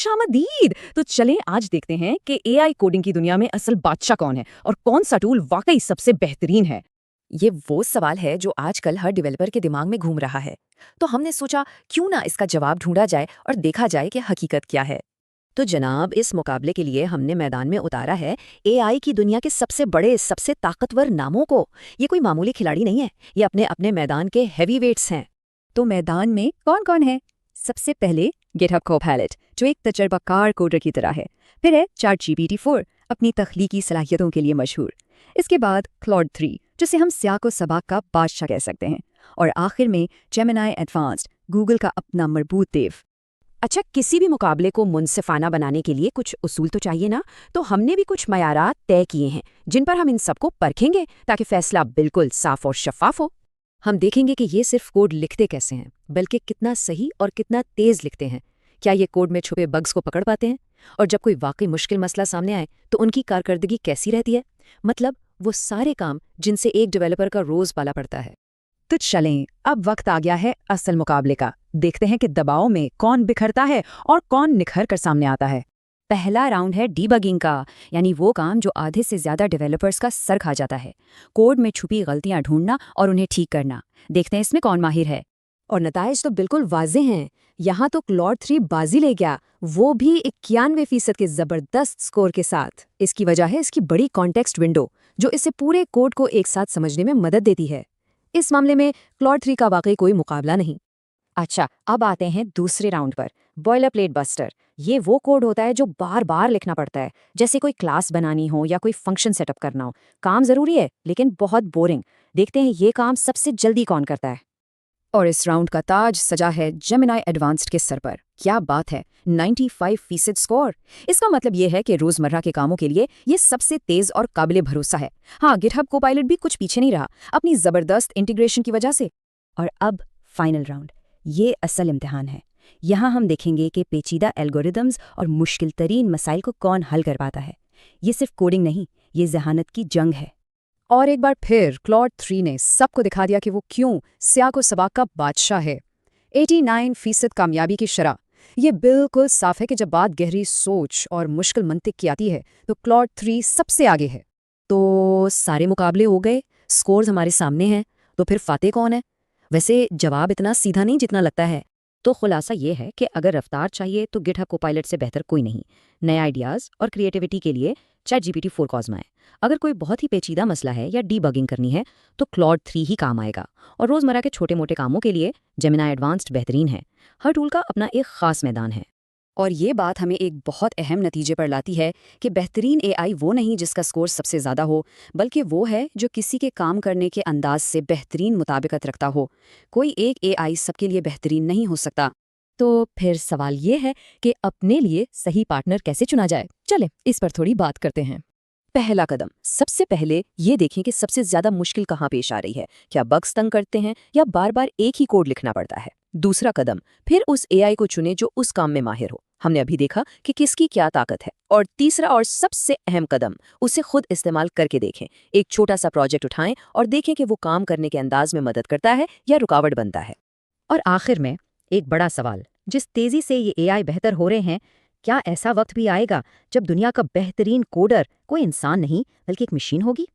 खुशामदीद। तो चलें आज देखते हैं कि एआई कोडिंग की दुनिया में असल बादशाह कौन है और कौन सा टूल वाकई सबसे बेहतरीन है। ये वो सवाल है जो आजकल हर डेवलपर के दिमाग में घूम रहा है। तो हमने सोचा क्यों ना इसका जवाब ढूंढा जाए और देखा जाए कि हकीकत क्या है। तो जनाब, इस मुकाबले के लिए हमने मैदान में उतारा है एआई की दुनिया के सबसे बड़े, सबसे ताकतवर नामों को। ये कोई मामूली खिलाड़ी नहीं है, ये अपने अपने मैदान के हैवी वेट्स हैं। तो मैदान में कौन कौन है? सबसे पहले गिटहब कोपायलट, जो एक तजर्बाकार कोडर की तरह है। फिर है ChatGPT 4, अपनी तख्लीकी सलाहियतों के लिए मशहूर। इसके बाद क्लॉड 3, जिसे हम सियाको सबाक का बादशाह कह सकते हैं। और आखिर में जेमिनी एडवांस्ड, गूगल का अपना मरबूत देव। अच्छा, किसी भी मुकाबले को मुनसिफाना बनाने के लिए कुछ उसूल तो चाहिए ना। तो हमने भी कुछ मयारात तय किए हैं जिन पर हम इन सबको परखेंगे ताकि फैसला बिल्कुल साफ और शफाफ हो। हम देखेंगे कि ये सिर्फ कोड लिखते कैसे हैं, बल्कि कितना सही और कितना तेज लिखते हैं। क्या ये कोड में छुपे बग्स को पकड़ पाते हैं? और जब कोई वाकई मुश्किल मसला सामने आए तो उनकी कारकर्दगी कैसी रहती है? मतलब वो सारे काम जिनसे एक डेवलपर का रोज पाला पड़ता है। तो चलें, अब वक्त आ गया है असल मुकाबले का। देखते हैं कि दबाव में कौन बिखरता है और कौन निखर कर सामने आता है। पहला राउंड है डीबगिंग का, यानी वो काम जो आधे से ज्यादा डेवलपर्स का सर खा जाता है। कोड में छुपी गलतियां ढूंढना और उन्हें ठीक करना। देखते हैं इसमें कौन माहिर है। और नताइज तो बिल्कुल वाज़ेह हैं। यहाँ तो क्लॉड 3 बाजी ले गया, वो भी 91% के जबरदस्त स्कोर के साथ। इसकी वजह है इसकी बड़ी कॉन्टेक्स्ट विंडो, जो इसे पूरे कोड को एक साथ समझने में मदद देती है। इस मामले में क्लॉड 3 का वाकई कोई मुकाबला नहीं। अच्छा, अब आते हैं दूसरे राउंड पर, बॉयलर प्लेट बस्टर। ये वो कोड होता है जो बार बार लिखना पड़ता है, जैसे कोई क्लास बनानी हो या कोई फंक्शन सेटअप करना हो। काम जरूरी है लेकिन बहुत बोरिंग। देखते हैं ये काम सबसे जल्दी कौन करता है। और इस राउंड का ताज सजा है जेमिनी एडवांस्ड के सर पर। क्या बात है, 95% स्कोर। इसका मतलब ये है कि रोजमर्रा के कामों के लिए ये सबसे तेज और काबिले भरोसा है। हाँ, गिटहब कोपायलट भी कुछ पीछे नहीं रहा अपनी जबरदस्त इंटीग्रेशन की वजह से। और अब फाइनल राउंड, ये असल इम्तिहान है। यहाँ हम देखेंगे कि पेचीदा एल्गोरिदम्स और मुश्किल तरीन मसाइल को कौन हल कर पाता है। ये सिर्फ कोडिंग नहीं, ये जहानत की जंग है। और एक बार फिर क्लॉड 3 ने सबको दिखा दिया कि वो क्यों सियाको सबाक का बादशाह है। 89% कामयाबी की शरह। ये बिल्कुल साफ है कि जब बात गहरी सोच और मुश्किल मंतिक की आती है तो क्लॉड 3 सबसे आगे है। तो सारे मुकाबले हो गए, स्कोर्स हमारे सामने हैं। तो फिर फातेह कौन है? वैसे जवाब इतना सीधा नहीं जितना लगता है। तो खुलासा ये है कि अगर रफ्तार चाहिए तो गिटहब कोपायलट से बेहतर कोई नहीं। नए आइडियाज़ और क्रिएटिविटी के लिए ChatGPT 4 को आजमाएं। अगर कोई बहुत ही पेचीदा मसला है या डीबगिंग करनी है तो क्लॉड 3 ही काम आएगा। और रोज़मर्रा के छोटे मोटे कामों के लिए जेमिनी एडवांस्ड बेहतरीन है। हर टूल का अपना एक ख़ास मैदान है। और ये बात हमें एक बहुत अहम नतीजे पर लाती है कि बेहतरीन एआई वो नहीं जिसका स्कोर सबसे ज़्यादा हो, बल्कि वो है जो किसी के काम करने के अंदाज से बेहतरीन मुताबिकत रखता हो। कोई एक एआई सबके लिए बेहतरीन नहीं हो सकता। तो फिर सवाल ये है कि अपने लिए सही पार्टनर कैसे चुना जाए। चले इस पर थोड़ी बात करते हैं। पहला कदम, सबसे पहले ये देखें कि सबसे ज्यादा मुश्किल कहाँ पेश आ रही है। क्या बग्स तंग करते हैं या बार बार एक ही कोड लिखना पड़ता है? दूसरा कदम, फिर उस एआई को चुने जो उस काम में माहिर हो। हमने अभी देखा कि किसकी क्या ताकत है। और तीसरा और सबसे अहम कदम, उसे खुद इस्तेमाल करके देखें। एक छोटा सा प्रोजेक्ट उठाएं और देखें कि वो काम करने के अंदाज में मदद करता है या रुकावट बनता है। और आखिर में एक बड़ा सवाल, जिस तेजी से ये एआई बेहतर हो रहे हैं, क्या ऐसा वक्त भी आएगा जब दुनिया का बेहतरीन कोडर कोई इंसान नहीं बल्कि एक मशीन होगी?